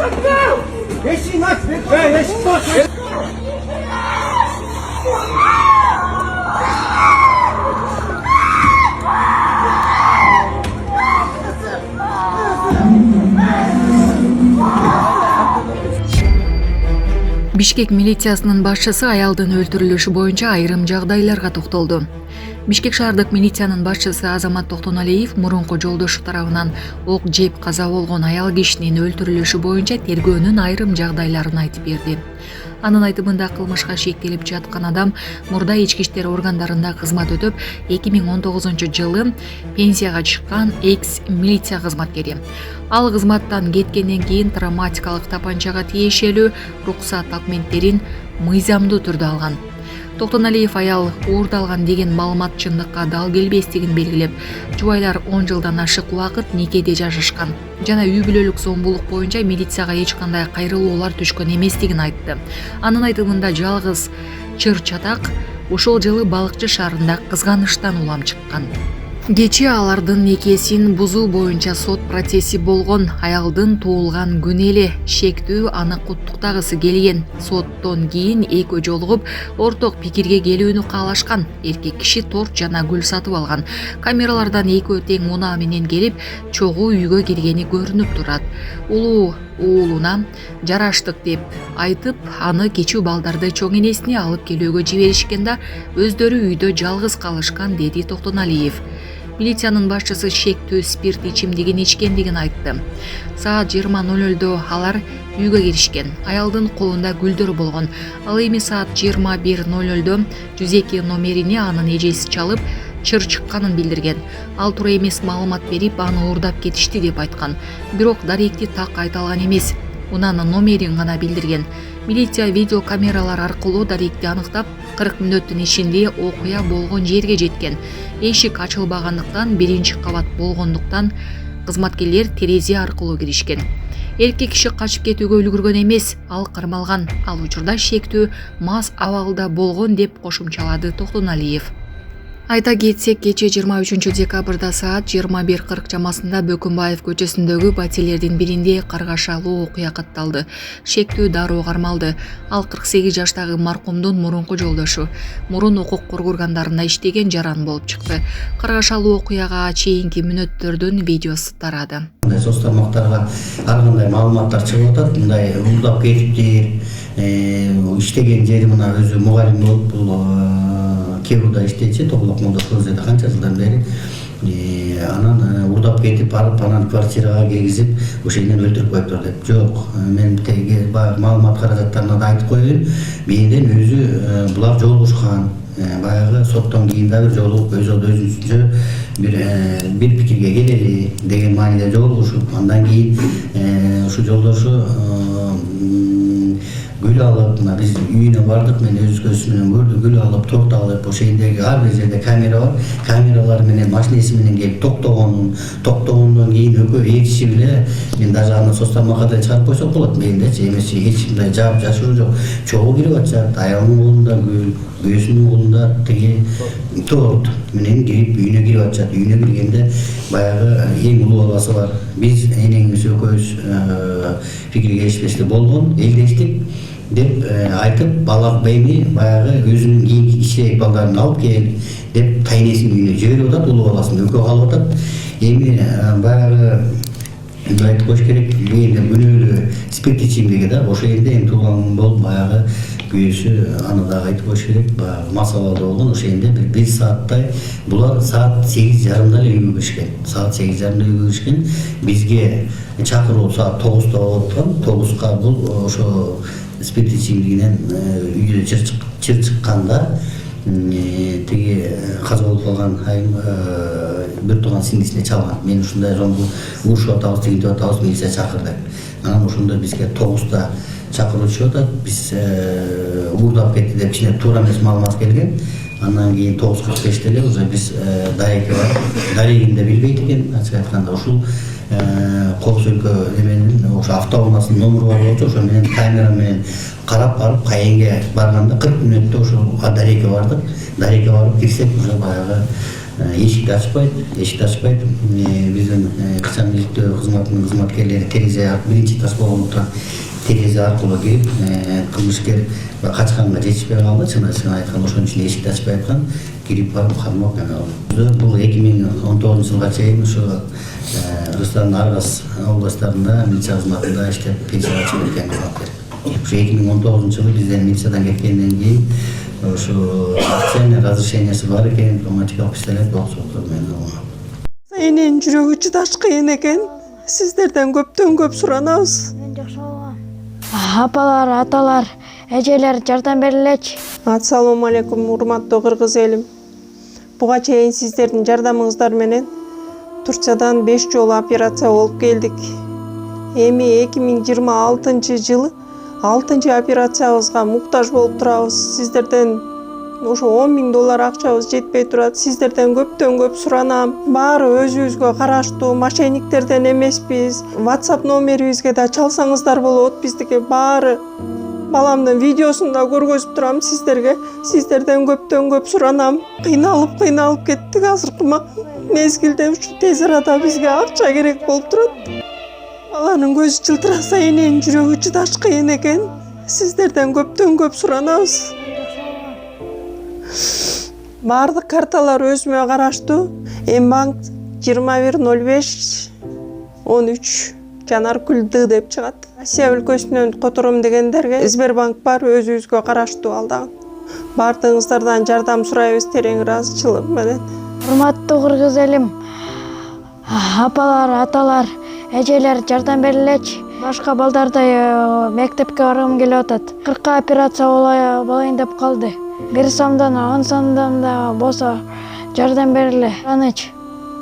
Eşiğini aç. Eşiğini aç. Бишкек милициясынын башчысы аялдын өлтүрүлүшү боюнча айрым жагдайларга токтолду. Бишкек шаардык милициянын башчысы Азамат Токтоналиев мурунку жолдошу тарабынан ок жеп каза болгон аял кишинин өлтүрүлүшү боюнча тергөөнүн айрым жагдайларын айтып берди. Анын айтымында кылмышка шектелип жаткан адам мурда ички иштер органдарында кызмат өтөп, 2019-жылы пенсияга чыккан экс-милиция кызматкери. Ал кызматтан кеткенден кийин травматикалык тапанчага тиешелүү уруксат документтерин мыйзамдуу түрдө алган. Токтоналиев аял уурдалган деген маалымат чындыкка дал келбестигин белгилеп, жубайлар 10 жылдан ашык убакыт никеде жашашкан жана үй бүлөлүк зомбулук боюнча милицияга эч кандай кайрылуулар түшкөн эместигин айтты. Анын айтымында жалгыз чыр чатак ошол жылы Балыкчы шаарында кызганычтан улам чыккан. Кечээ алардын некесин бузуу боюнча сот процесси болгон. Аялдын туулган күнү эле шектүү аны куттуктагысы келген. Соттон кийин экөө жолугуп орток пикирге келүүнү каалашкан. Эркек киши торт жана гүл сатып алган. Камералардан экөө тең унаа менен келип, чогуу үйгө киргени көрүнүп турат. Улуу уулуна жараштык деп айтып, аны кечүү балдарды чоң энесине алып келүүгө жиберишкен да өздөрү үйдө жалгыз калышкан, деди Токтоналиев. Милициянын башчысы шектүү спирт ичимдигин ичкендигин айтты. Саат 20:00 алар үйгө киришкен. Аялдын колунда гүлдөр болгон. Ал эми саат 21:00 102 номерини анын эжеси чалып, чыр чыкканын билдирген. Ал туура эмес маалымат берип, аны уурдап кетишти деп айткан. Бирок даректи так айта алган эмес. Унанын номерин гана билдирген. Милиция видеокамералар аркылуу даректи аныктап, 40 мүнөттүн ичинде окуя болгон жерге жеткен. Эшик ачылбагандыктан, биринчи кабат болгондуктан кызматкерлер терезе аркылуу киришкен. Эркек киши качып кетүүгө үлгүргөн эмес, ал кармалган. Ал учурда шектүү мас абалда болгон деп кошумчалады Токтоналиев. Айта кетсек, кечээ 23 декабрда саат 21:40 чамасында Бөкөнбаев көчөсүндөгү пәтерлердин биринде каргашалуу окуя катталды. Шектүү дароо кармалды. Ал 48 жаштагы маркумдун мурунку жолдошу. Мурун укук коргоо органдарында иштеген, жаран болуп чыкты. Каргашалуу окуяга чейинки мүнөттөрдүн видеосу тарады. Соц тармактарга ар кандай маалыматтар чыгып атат. Мындай уурдап кетиптир, иштеген жери мына өзү мугалим болуп Кеурда иштечи, Тоголок Молдошозеде канча жылдан бери. Анан уурдап кетип барып, анан квартирага киргизип, ошондон өлтүрүп коюптур деп. Жок, мен теги маалымат каражаттарына да айтып коеюн. Менден өзү булар жолугушкан. Баягы соттон кийин да бир жолугуп, өзүнчө бир пикирге келели деген мааниде жолугушуп, андан кийин ушу жолдошу гүл алып, биз үйүнө бардык, мен өз көзүм менен көрдүм, гүл алып, торт алып, ошондой ар бир жерде камера бар. Камералар менен машинеси менен келип токтогондон кийин экөө ээрчиши эле, мен даже аны соц тармакка да чыгарып койсок болот мендечи, эмес эч кандай жаап жашыруу жок. Чогуу кирип атышат, аялдын колунда гүл, күйөөсүнүн колунда тиги торт менен кирип үйүнө кирип атышат. Үйүнө киргенде баягы эң улуу баласы бар. Биз энеңиз экөөбүз пикирге келишпестик болгон, элдештик деп айтып, бала эми баягы өзүнүн кийинки кичирээк балдарын алып кел деп тайнесинин үйүнө жиберип атат, улуу баласын экөө калып атат. Эми баягы айтып коюш керек, бул күнөөлүү спирт ичимдиги да, ошол жерде эми туулган болуп баягы күйөөсү, аны да айтып коюш керек, баягы мас абалда болгон. Ошол жерде бир сааттай, булар саат 8:30 эле үйгө киришкен. Саат 8:30 үйгө киришкен. Бизге чакыруу саат 9:00 болуп аткан. 9:00 бул ошо спирт ичимдигинен үйдө чыр чыкканда тиги каза болуп калган бир тууган сиңдисине чалган. Мен ушундай урушуп атабыз, тигинтип атабыз, милиция чакыр деп. Анан ошондо бизге 9:00 чакыруу чыгып атат. Биз уурдап кетти деп кичине туура эмес маалымат келген. Андан кийин 9:45 эле уже биз дареке бар. Дарегин да билбейт экен, ачык айтканда. Ушул Кобуз өлкө эменин ошо автоунаасынын номуру бар болчу, ошо менен камера менен карап барып, кайынга барганда 40 мүнөттө ошо дареке бардык. Дареке барып кирсек, уже баягы эшикти ачпайт. Биздин кыса миликтөө кызматынын кызматкерлери терезе биринчи тас болгондо турат терезе аркылуу кирип кылмышкер качканга жетишпей калды. Чын айтканда ошон үчүн эшикти ачпай аткан, кирип барып кармап алды. Бул 2019 жылга чейин ушу Кыргызстандын Аргас областарында милиция кызматында иштеп пенсияга чыгып кеткен кызматкер. Ушу 2019 жылы бизден милициядан кеткенден кийин ушу акцияны разрешениясы бар экен, автоматикалык пистолет болсоктор менен алган. Эненин жүрөгү чыдаш кыйын экен. Сиздерден көптөн көп суранабыз. Апалар, аталар, эжелер жардам берилечи. Ассалому алейкум, урматтуу кыргыз элим. Буга чейин сиздердин жардамыңыздар менен Турциядан 5 жолу операция болуп келдик. Эми 2026 жылы 6-чы операциябызга муктаж болуп турабыз. Сиздерден ошо $10.000 акчабыз жетпей турат. Сиздерден көптөн көп суранам. Баары өзүбүзгө караштуу, мошенниктерден эмеспиз. WhatsApp номерибизге да чалсаңыздар болот. Биздики баары баламдын видеосун да көргөзүп турам сиздерге. Сиздерден көптөн көп суранам. Кыйналып кеттик азыркы мезгилде. Ушу тез арада бизге акча керек болуп турат. Баланын көзү жылтыраса, эненин жүрөгү чыдаш кыйын экен. Сиздерден көптөн көп суранабыз. Бардык карталар өзүмө караштуу. Мбанк 210513 Жанаркүл Д деп чыгат. Россия өлкөсүнөн котором дегендерге Сбербанк бар, өзүбүзгө караштуу алдагы. Бардыгыңыздардан жардам сурайбыз терең ыраазычылык менен. Урматтуу кыргыз элим, апалар, аталар, эжелер жардам берилечи. Башка балдардай мектепке баргым келип атат. 40 операция болайын деп калды. 1 сомдон 10 сомдон да болсо жардам бериле. Аныч.